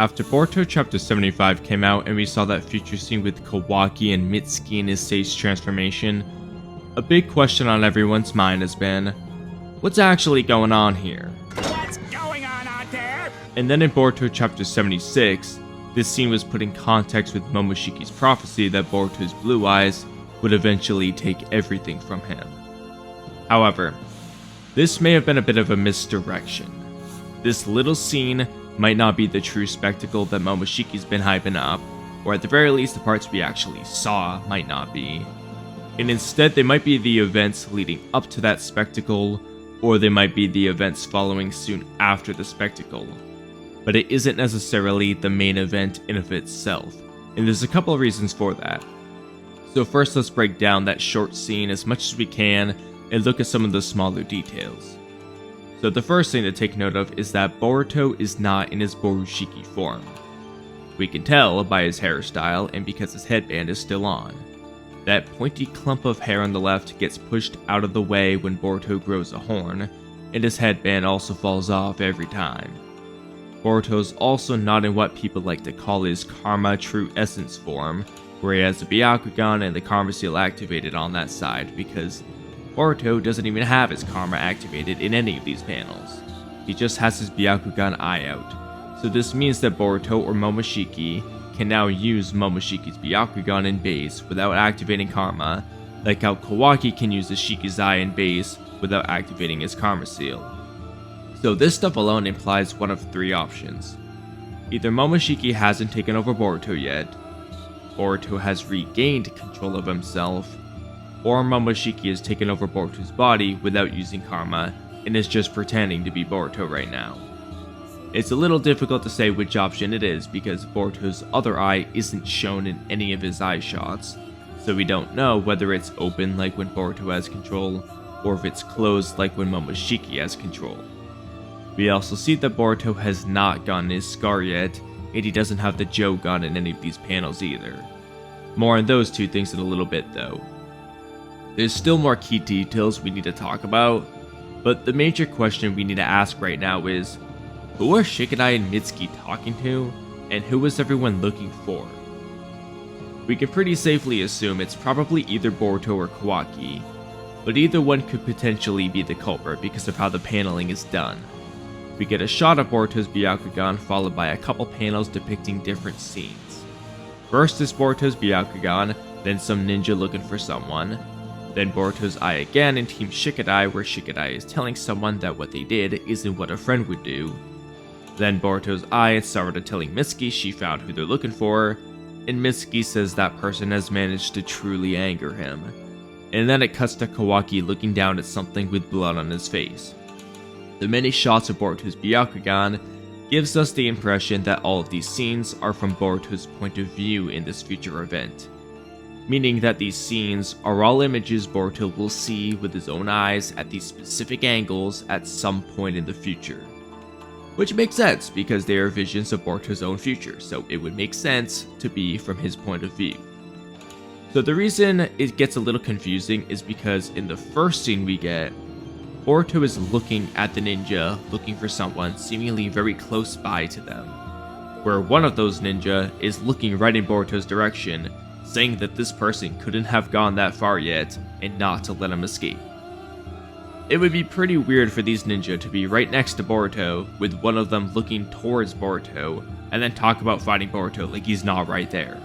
After Boruto Chapter 75 came out and we saw that future scene with Kawaki and Mitsuki in his stage transformation, a big question on everyone's mind has been, what's actually going on here? What's going on out there? And then in Boruto Chapter 76, this scene was put in context with Momoshiki's prophecy that Boruto's blue eyes would eventually take everything from him. However, this may have been a bit of a misdirection. This little scene might not be the true spectacle that Momoshiki's been hyping up, or at the very least the parts we actually saw might not be. And instead they might be the events leading up to that spectacle, or they might be the events following soon after the spectacle. But it isn't necessarily the main event in of itself, and there's a couple of reasons for that. So first let's break down that short scene as much as we can and look at some of the smaller details. So the first thing to take note of is that Boruto is not in his Borushiki form. We can tell by his hairstyle and because his headband is still on. That pointy clump of hair on the left gets pushed out of the way when Boruto grows a horn, and his headband also falls off every time. Boruto's also not in what people like to call his Karma True Essence form, where he has the Byakugan and the Karma Seal activated on that side, because Boruto doesn't even have his Karma activated in any of these panels. He just has his Byakugan eye out. So this means that Boruto or Momoshiki can now use Momoshiki's Byakugan in base without activating Karma, like how Kawaki can use his Shiki's eye in base without activating his Karma Seal. So this stuff alone implies one of three options. Either Momoshiki hasn't taken over Boruto yet, Boruto has regained control of himself, or Momoshiki has taken over Boruto's body without using Karma and is just pretending to be Boruto right now. It's a little difficult to say which option it is because Boruto's other eye isn't shown in any of his eye shots, so we don't know whether it's open like when Boruto has control, or if it's closed like when Momoshiki has control. We also see that Boruto has not gotten his scar yet, and he doesn't have the Jougan in any of these panels either. More on those two things in a little bit though. There's still more key details we need to talk about, but the major question we need to ask right now is, who are Shikadai and Mitsuki talking to, and who is everyone looking for? We can pretty safely assume it's probably either Boruto or Kawaki, but either one could potentially be the culprit because of how the paneling is done. We get a shot of Boruto's Byakugan followed by a couple panels depicting different scenes. First is Boruto's Byakugan, then some ninja looking for someone, then Boruto's eye again in Team Shikadai where Shikadai is telling someone that what they did isn't what a friend would do, then Boruto's eye and Sarada telling Mitsuki she found who they're looking for, and Mitsuki says that person has managed to truly anger him, and then it cuts to Kawaki looking down at something with blood on his face. The many shots of Boruto's Byakugan gives us the impression that all of these scenes are from Boruto's point of view in this future event, meaning that these scenes are all images Boruto will see with his own eyes at these specific angles at some point in the future. Which makes sense because they are visions of Boruto's own future, so it would make sense to be from his point of view. So the reason it gets a little confusing is because in the first scene we get, Boruto is looking at the ninja, looking for someone seemingly very close by to them, where one of those ninja is looking right in Boruto's direction, saying that this person couldn't have gone that far yet and not to let him escape. It would be pretty weird for these ninja to be right next to Boruto, with one of them looking towards Boruto, and then talk about fighting Boruto like he's not right there.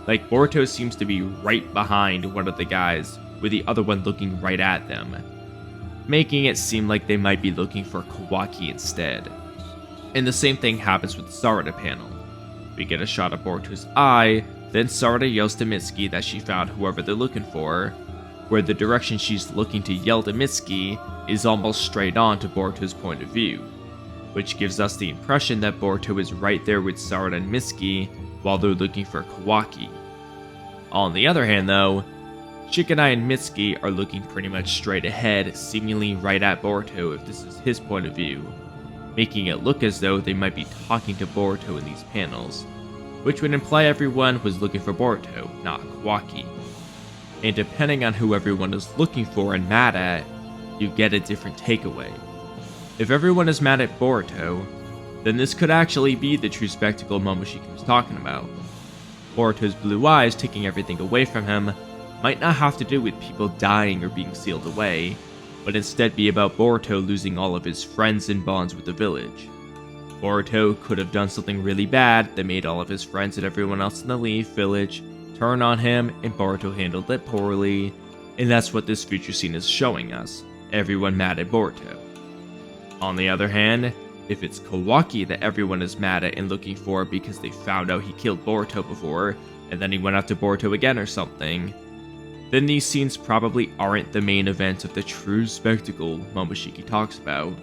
Like Boruto seems to be right behind one of the guys, with the other one looking right at them, making it seem like they might be looking for Kawaki instead. And the same thing happens with the Sarada panel. We get a shot of Boruto's eye, then Sarada yells to Mitsuki that she found whoever they're looking for, where the direction she's looking to yell to Mitsuki is almost straight on to Boruto's point of view, which gives us the impression that Boruto is right there with Sarada and Mitsuki while they're looking for Kawaki. On the other hand though, Shikadai and Mitsuki are looking pretty much straight ahead, seemingly right at Boruto if this is his point of view, making it look as though they might be talking to Boruto in these panels, which would imply everyone was looking for Boruto, not Kawaki. And depending on who everyone is looking for and mad at, you get a different takeaway. If everyone is mad at Boruto, then this could actually be the true spectacle Momoshiki was talking about. Boruto's blue eyes taking everything away from him might not have to do with people dying or being sealed away, but instead be about Boruto losing all of his friends and bonds with the village. Boruto could have done something really bad that made all of his friends and everyone else in the Leaf Village turn on him, and Boruto handled it poorly, and that's what this future scene is showing us, everyone mad at Boruto. On the other hand, if it's Kawaki that everyone is mad at and looking for because they found out he killed Boruto before, and then he went after Boruto again or something, then these scenes probably aren't the main event of the true spectacle Momoshiki talks about,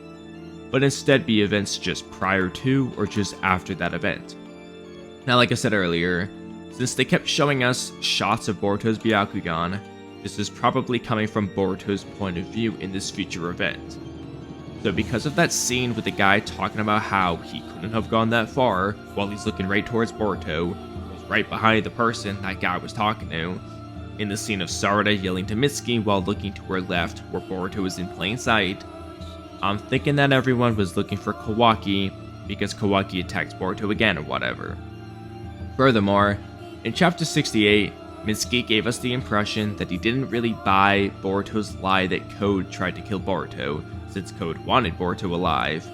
but instead be events just prior to or just after that event. Now, like I said earlier, since they kept showing us shots of Boruto's Byakugan, this is probably coming from Boruto's point of view in this future event. So because of that scene with the guy talking about how he couldn't have gone that far while he's looking right towards Boruto, who's right behind the person that guy was talking to, in the scene of Sarada yelling to Mitsuki while looking to her left where Boruto is in plain sight, I'm thinking that everyone was looking for Kawaki because Kawaki attacked Boruto again or whatever. Furthermore, in chapter 68, Mitsuki gave us the impression that he didn't really buy Boruto's lie that Code tried to kill Boruto, since Code wanted Boruto alive,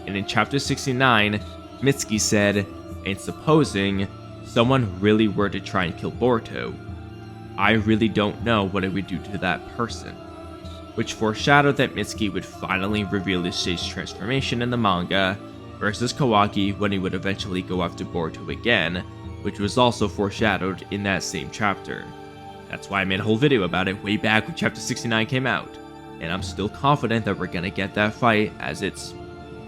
and in chapter 69, Mitsuki said, and supposing someone really were to try and kill Boruto, I really don't know what it would do to that person, which foreshadowed that Mitsuki would finally reveal his stage transformation in the manga, versus Kawaki when he would eventually go after Boruto again, which was also foreshadowed in that same chapter. That's why I made a whole video about it way back when chapter 69 came out, and I'm still confident that we're gonna get that fight as it's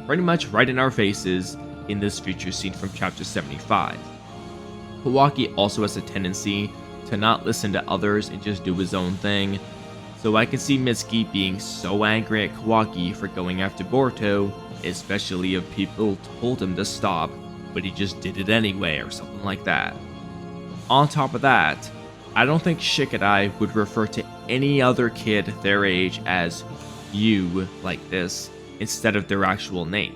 pretty much right in our faces in this future scene from chapter 75. Kawaki also has a tendency to not listen to others and just do his own thing, so I can see Mitsuki being so angry at Kawaki for going after Boruto, especially if people told him to stop, but he just did it anyway or something like that. On top of that, I don't think Shikadai would refer to any other kid their age as you like this instead of their actual name.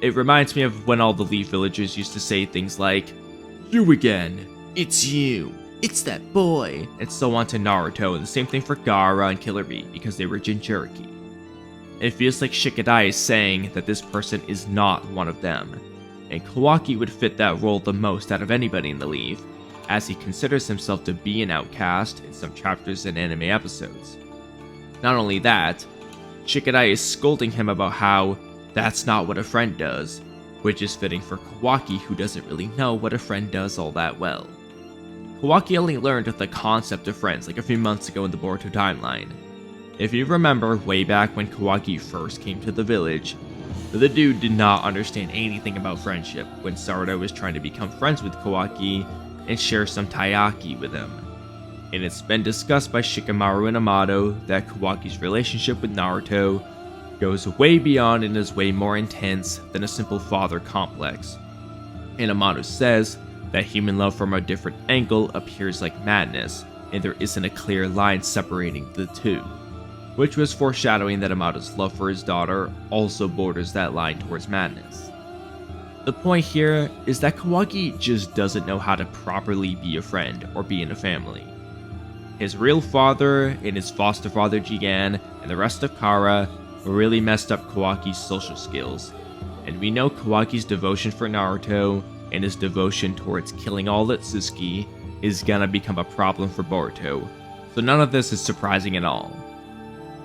It reminds me of when all the Leaf villagers used to say things like, "You again, it's you, it's that boy," and so on to Naruto, and the same thing for Gaara and Killer Bee because they were Jinchuriki. It feels like Shikadai is saying that this person is not one of them, and Kawaki would fit that role the most out of anybody in the Leaf, as he considers himself to be an outcast in some chapters and anime episodes. Not only that, Shikadai is scolding him about how that's not what a friend does, which is fitting for Kawaki, who doesn't really know what a friend does all that well. Kawaki only learned of the concept of friends like a few months ago in the Boruto timeline. If you remember way back when Kawaki first came to the village, the dude did not understand anything about friendship when Sarada was trying to become friends with Kawaki and share some taiyaki with him. And it's been discussed by Shikamaru and Amato that Kawaki's relationship with Naruto goes way beyond and is way more intense than a simple father complex. And Amato says that human love from a different angle appears like madness, and there isn't a clear line separating the two, which was foreshadowing that Amato's love for his daughter also borders that line towards madness. The point here is that Kawaki just doesn't know how to properly be a friend or be in a family. His real father and his foster father Jougan and the rest of Kara really messed up Kawaki's social skills, and we know Kawaki's devotion for Naruto and his devotion towards killing all Satsuki is gonna become a problem for Boruto, so none of this is surprising at all.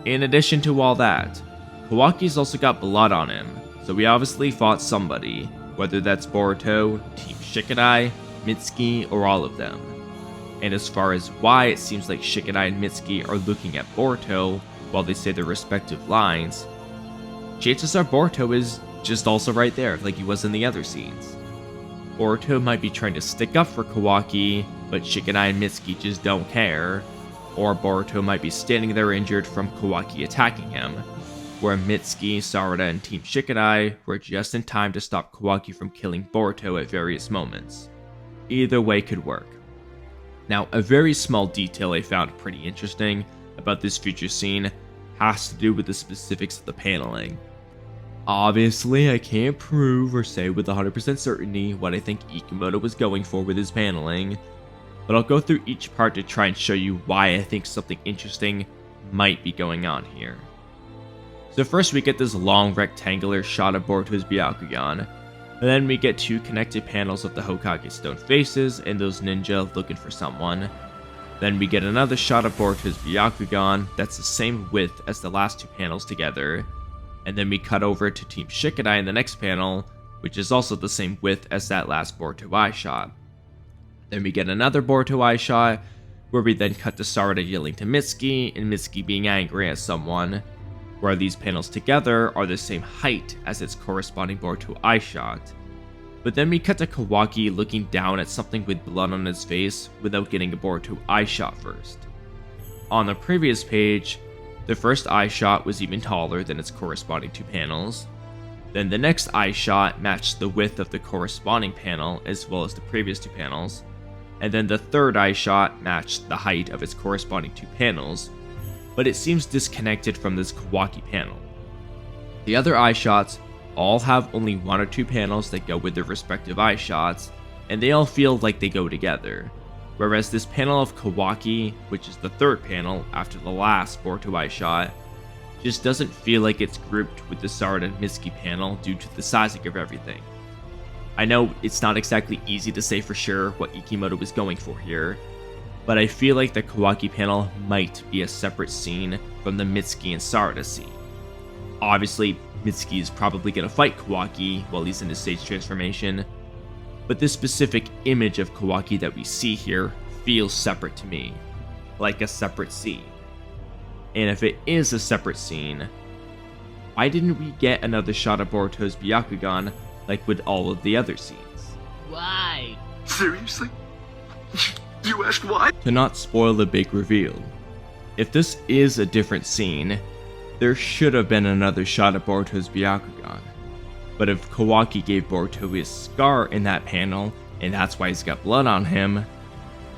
In addition to all that, Kawaki's also got blood on him, so he obviously fought somebody, whether that's Boruto, Team Shikadai, Mitsuki, or all of them. And as far as why it seems like Shikadai and Mitsuki are looking at Boruto while they say their respective lines, chances are Boruto is just also right there like he was in the other scenes. Boruto might be trying to stick up for Kawaki, but Shikadai and Mitsuki just don't care, or Boruto might be standing there injured from Kawaki attacking him, where Mitsuki, Sarada, and Team Shikadai were just in time to stop Kawaki from killing Boruto at various moments. Either way could work. Now, a very small detail I found pretty interesting about this future scene has to do with the specifics of the paneling. Obviously, I can't prove or say with 100% certainty what I think Ikimoto was going for with his paneling, but I'll go through each part to try and show you why I think something interesting might be going on here. So first we get this long rectangular shot of Boruto's Byakugan, and then we get two connected panels of the Hokage stone faces and those ninja looking for someone. Then we get another shot of Boruto's Byakugan that's the same width as the last two panels together, and then we cut over to Team Shikadai in the next panel, which is also the same width as that last Boruto eye shot. Then we get another Boruto eye shot, where we then cut to Sarada yelling to Mitsuki, and Mitsuki being angry at someone, where these panels together are the same height as its corresponding Boruto eye shot. But then we cut to Kawaki looking down at something with blood on his face without getting a Boruto eye shot first. On the previous page, the first eye shot was even taller than its corresponding two panels. Then the next eye shot matched the width of the corresponding panel as well as the previous two panels. And then the third eye shot matched the height of its corresponding two panels, but it seems disconnected from this Kawaki panel. The other eye shots all have only one or two panels that go with their respective eye shots, and they all feel like they go together. Whereas this panel of Kawaki, which is the third panel after the last Boruto eye shot, just doesn't feel like it's grouped with the Sarada and Mitsuki panel due to the sizing of everything. I know it's not exactly easy to say for sure what Ikimoto was going for here, but I feel like the Kawaki panel might be a separate scene from the Mitsuki and Sarada scene. Obviously, Mitsuki is probably going to fight Kawaki while he's in his stage transformation, but this specific image of Kawaki that we see here feels separate to me, like a separate scene. And if it is a separate scene, why didn't we get another shot of Boruto's Byakugan like with all of the other scenes? Why? Seriously? You asked why? To not spoil the big reveal, if this is a different scene, there should have been another shot of Boruto's Byakugan. But if Kawaki gave Boruto his scar in that panel, and that's why he's got blood on him,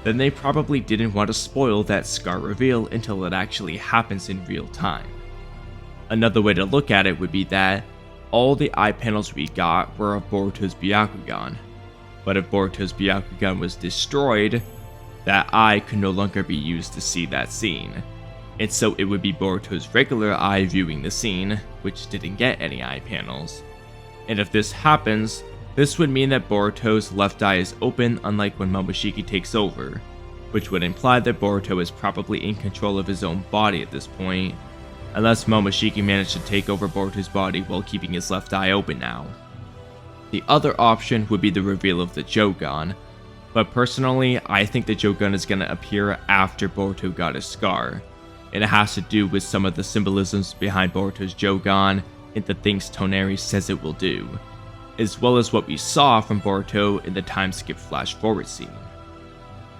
then they probably didn't want to spoil that scar reveal until it actually happens in real time. Another way to look at it would be that all the eye panels we got were of Boruto's Byakugan, but if Boruto's Byakugan was destroyed, that eye could no longer be used to see that scene, and so it would be Boruto's regular eye viewing the scene, which didn't get any eye panels. And if this happens, this would mean that Boruto's left eye is open unlike when Momoshiki takes over, which would imply that Boruto is probably in control of his own body at this point, unless Momoshiki managed to take over Boruto's body while keeping his left eye open now. The other option would be the reveal of the Jougan, but personally, I think the Jougan is going to appear after Boruto got his scar, and it has to do with some of the symbolisms behind Boruto's Jougan and the things Toneri says it will do, as well as what we saw from Boruto in the time skip flash forward scene.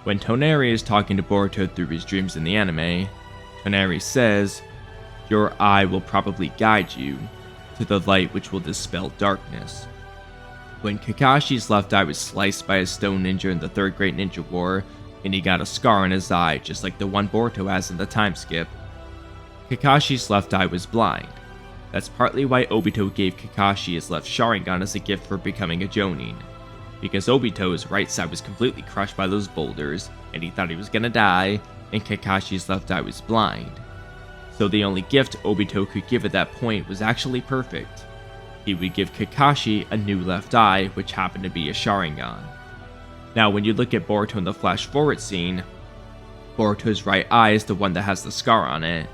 When Toneri is talking to Boruto through his dreams in the anime, Toneri says, "Your eye will probably guide you to the light which will dispel darkness." When Kakashi's left eye was sliced by a stone ninja in the Third Great Ninja War, and he got a scar on his eye just like the one Boruto has in the time skip, Kakashi's left eye was blind. That's partly why Obito gave Kakashi his left Sharingan as a gift for becoming a Jonin, because Obito's right side was completely crushed by those boulders, and he thought he was gonna die, and Kakashi's left eye was blind. So the only gift Obito could give at that point was actually perfect. He would give Kakashi a new left eye, which happened to be a Sharingan. Now when you look at Boruto in the flash forward scene, Boruto's right eye is the one that has the scar on it,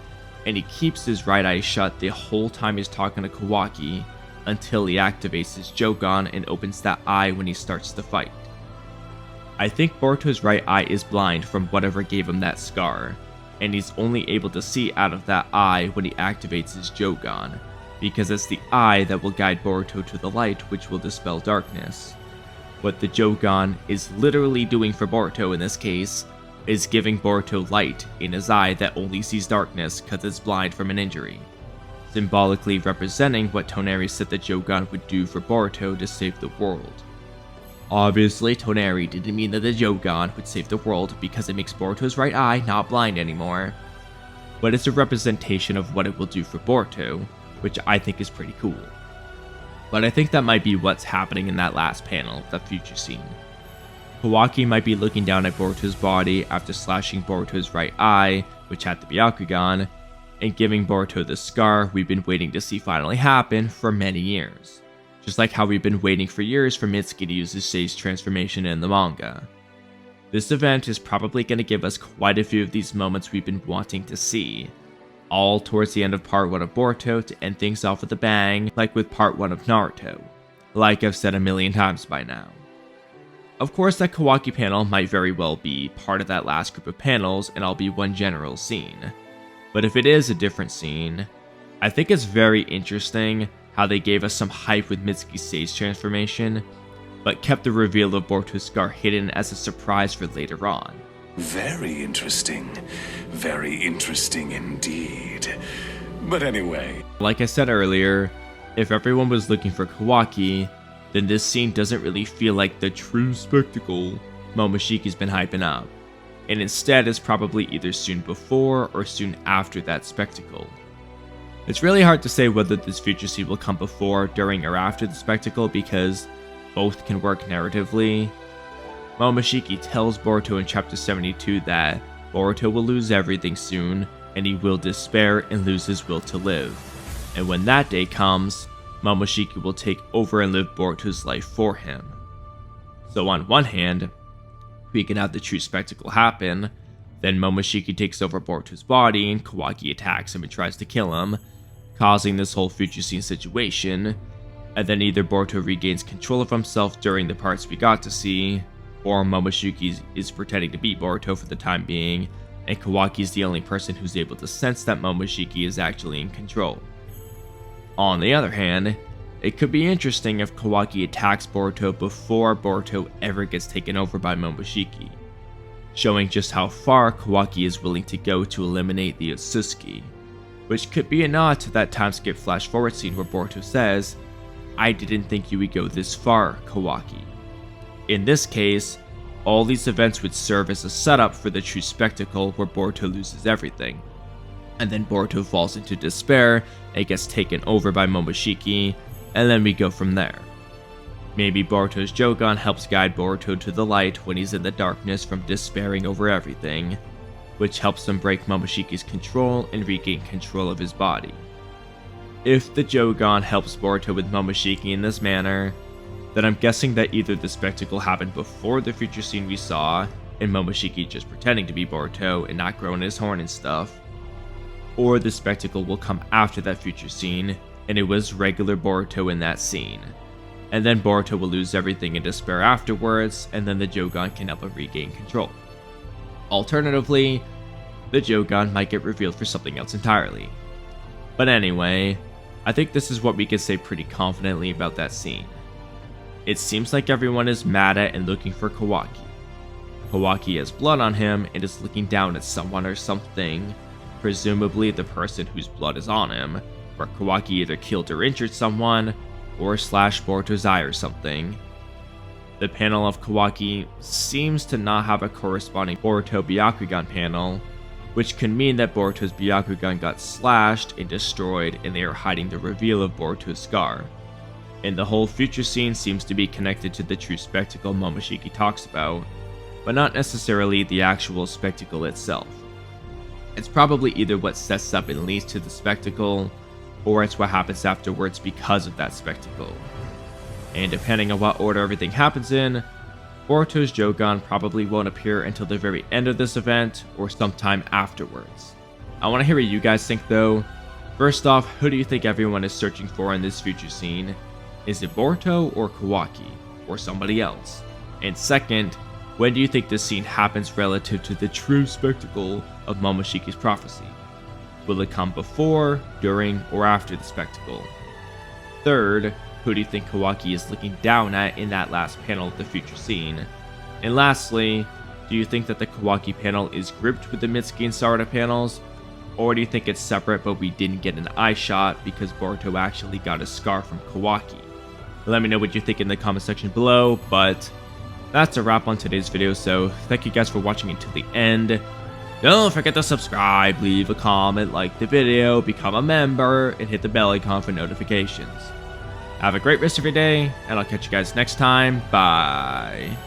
and he keeps his right eye shut the whole time he's talking to Kawaki until he activates his Jougan and opens that eye when he starts the fight. I think Boruto's right eye is blind from whatever gave him that scar, and he's only able to see out of that eye when he activates his Jougan, because it's the eye that will guide Boruto to the light which will dispel darkness. What the Jougan is literally doing for Boruto in this case is giving Boruto light in his eye that only sees darkness because it's blind from an injury, symbolically representing what Toneri said the Jougan would do for Boruto to save the world. Obviously, Toneri didn't mean that the Jougan would save the world because it makes Boruto's right eye not blind anymore, but it's a representation of what it will do for Boruto, which I think is pretty cool. But I think that might be what's happening in that last panel, the future scene. Kawaki might be looking down at Boruto's body after slashing Boruto's right eye, which had the Byakugan, and giving Boruto the scar we've been waiting to see finally happen for many years. Just like how we've been waiting for years for Mitsuki to use his stage transformation in the manga. This event is probably going to give us quite a few of these moments we've been wanting to see, all towards the end of part 1 of Boruto to end things off with a bang, like with part 1 of Naruto, like I've said a million times by now. Of course, that Kawaki panel might very well be part of that last group of panels and I'll be one general scene. But if it is a different scene, I think it's very interesting how they gave us some hype with Mitsuki's stage transformation, but kept the reveal of Boruto's scar hidden as a surprise for later on. Very interesting indeed. But anyway. Like I said earlier, if everyone was looking for Kawaki, then this scene doesn't really feel like the true spectacle Momoshiki's been hyping up, and instead is probably either soon before or soon after that spectacle. It's really hard to say whether this future scene will come before, during, or after the spectacle because both can work narratively. Momoshiki tells Boruto in chapter 72 that Boruto will lose everything soon, and he will despair and lose his will to live. And when that day comes, Momoshiki will take over and live Boruto's life for him. So on one hand, we can have the true spectacle happen, then Momoshiki takes over Boruto's body and Kawaki attacks him and tries to kill him, causing this whole future scene situation, and then either Boruto regains control of himself during the parts we got to see, or Momoshiki is pretending to beat Boruto for the time being, and Kawaki is the only person who's able to sense that Momoshiki is actually in control. On the other hand, it could be interesting if Kawaki attacks Boruto before Boruto ever gets taken over by Momoshiki, showing just how far Kawaki is willing to go to eliminate the Otsutsuki, which could be a nod to that time skip flash forward scene where Boruto says, "I didn't think you would go this far, Kawaki." In this case, all these events would serve as a setup for the true spectacle where Boruto loses everything, and then Boruto falls into despair and gets taken over by Momoshiki, and then we go from there. Maybe Boruto's Jougan helps guide Boruto to the light when he's in the darkness from despairing over everything, which helps him break Momoshiki's control and regain control of his body. If the Jougan helps Boruto with Momoshiki in this manner, then I'm guessing that either the spectacle happened before the future scene we saw, and Momoshiki just pretending to be Boruto and not growing his horn and stuff, or the spectacle will come after that future scene, and it was regular Boruto in that scene. And then Boruto will lose everything in despair afterwards, and then the Jougan can help him regain control. Alternatively, the Jougan might get revealed for something else entirely. But anyway, I think this is what we can say pretty confidently about that scene. It seems like everyone is mad at and looking for Kawaki. Kawaki has blood on him and is looking down at someone or something, presumably the person whose blood is on him, where Kawaki either killed or injured someone, or slashed Boruto's eye or something. The panel of Kawaki seems to not have a corresponding Boruto Byakugan panel, which could mean that Boruto's Byakugan got slashed and destroyed and they are hiding the reveal of Boruto's scar. And the whole future scene seems to be connected to the true spectacle Momoshiki talks about, but not necessarily the actual spectacle itself. It's probably either what sets up and leads to the spectacle, or it's what happens afterwards because of that spectacle. And depending on what order everything happens in, Boruto's Jougan probably won't appear until the very end of this event, or sometime afterwards. I want to hear what you guys think though. First off, who do you think everyone is searching for in this future scene? Is it Boruto or Kawaki, or somebody else? And second, when do you think this scene happens relative to the true spectacle of Momoshiki's prophecy? Will it come before, during, or after the spectacle? Third, who do you think Kawaki is looking down at in that last panel of the future scene? And lastly, do you think that the Kawaki panel is grouped with the Mitsuki and Sarada panels? Or do you think it's separate but we didn't get an eye shot because Boruto actually got a scar from Kawaki? Let me know what you think in the comment section below, but that's a wrap on today's video, so thank you guys for watching until the end. Don't forget to subscribe, leave a comment, like the video, become a member, and hit the bell icon for notifications. Have a great rest of your day, and I'll catch you guys next time. Bye.